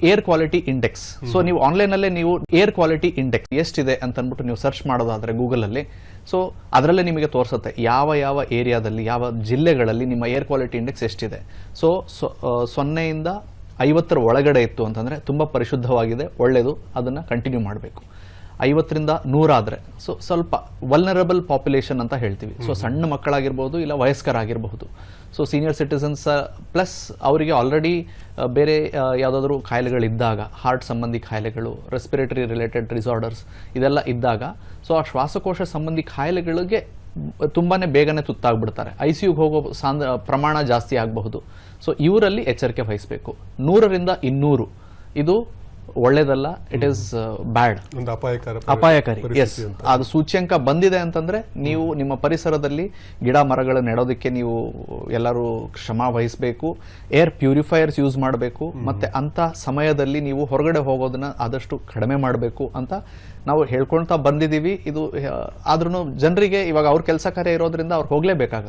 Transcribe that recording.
Air quality index. So ನೀವು online ಅಲ್ಲೇ ನೀವು ಏರ್ ಕ್ವಾಲಿಟಿ ಇಂಡೆಕ್ಸ್ ಎಷ್ಟಿದೆ ಅಂತ ಅಂದ್ಬಿಟ್ಟು ನೀವು ಸರ್ಚ್ ಮಾಡೋದಾದ್ರೆ ಗೂಗಲ್ ಅಲ್ಲಿ, ಸೊ ಅದರಲ್ಲೇ ನಿಮಗೆ ತೋರಿಸುತ್ತೆ ಯಾವ ಯಾವ ಏರಿಯಾದಲ್ಲಿ ಯಾವ ಜಿಲ್ಲೆಗಳಲ್ಲಿ ನಿಮ್ಮ ಏರ್ ಕ್ವಾಲಿಟಿ ಇಂಡೆಕ್ಸ್ ಎಷ್ಟಿದೆ. ಸೊ 0ಯಿಂದ 50 ಒಳಗಡೆ ಇತ್ತು ಅಂತಂದ್ರೆ ತುಂಬಾ ಪರಿಶುದ್ಧವಾಗಿದೆ, ಒಳ್ಳೆಯದು, ಅದನ್ನ ಕಂಟಿನ್ಯೂ ಮಾಡಬೇಕು. 50ರಿಂದ 100 ಆದ್ರೆ ಸೊ ಸ್ವಲ್ಪ ವಲ್ನರಬಲ್ ಪಾಪ್ಯುಲೇಷನ್ ಅಂತ ಹೇಳ್ತೀವಿ. ಸೊ ಸಣ್ಣ ಮಕ್ಕಳಾಗಿರ್ಬೋದು ಇಲ್ಲ ವಯಸ್ಕರಾಗಿರಬಹುದು. ಸೊ ಸೀನಿಯರ್ ಸಿಟಿಸನ್ಸ್ ಪ್ಲಸ್ ಅವರಿಗೆ ಆಲ್ರೆಡಿ ಬೇರೆ ಯಾವುದಾದ್ರೂ ಕಾಯಿಲೆಗಳಿದ್ದಾಗ, ಹಾರ್ಟ್ ಸಂಬಂಧಿ ಕಾಯಿಲೆಗಳು, ರೆಸ್ಪಿರೇಟರಿ ರಿಲೇಟೆಡ್ ಡಿಸಾರ್ಡರ್ಸ್ ಇದೆಲ್ಲ ಇದ್ದಾಗ, ಸೊ ಆ ಶ್ವಾಸಕೋಶ ಸಂಬಂಧಿ ಕಾಯಿಲೆಗಳಿಗೆ ತುಂಬಾನೇ ಬೇಗನೆ ತುತ್ತಾಗ್ಬಿಡ್ತಾರೆ. ICUಗೆ ಹೋಗೋ ಪ್ರಮಾಣ ಜಾಸ್ತಿ ಆಗಬಹುದು. ಸೊ ಇವರಲ್ಲಿ ಎಚ್ಚರಿಕೆ ವಹಿಸಬೇಕು. 100ರಿಂದ 200 ಇದು ಒಳ್ಳೇದಲ್ಲ, ಇಟ್ ಈಸ್ ಬ್ಯಾಡ್, ಅಪಾಯಕಾರಿ. ಎಸ್, ಅದು ಸೂಚ್ಯಂಕ ಬಂದಿದೆ ಅಂತಂದ್ರೆ ನೀವು ನಿಮ್ಮ ಪರಿಸರದಲ್ಲಿ ಗಿಡ ಮರಗಳು ನೆಡೋದಕ್ಕೆ ನೀವು ಎಲ್ಲರೂ ಶ್ರಮ ವಹಿಸಬೇಕು. ಏರ್ ಪ್ಯೂರಿಫೈಯರ್ಸ್ ಯೂಸ್ ಮಾಡಬೇಕು. ಮತ್ತೆ ಅಂತ ಸಮಯದಲ್ಲಿ ನೀವು ಹೊರಗಡೆ ಹೋಗೋದನ್ನ ಆದಷ್ಟು ಕಡಿಮೆ ಮಾಡಬೇಕು ಅಂತ ನಾವು ಹೇಳ್ಕೊಳ್ತಾ ಬಂದಿದ್ದೀವಿ. ಇದು ಆದ್ರೂ ಜನರಿಗೆ ಇವಾಗ ಅವ್ರ ಕೆಲಸ ಕಾರ್ಯ ಇರೋದ್ರಿಂದ ಅವ್ರು ಹೋಗ್ಲೇಬೇಕಾಗುತ್ತೆ.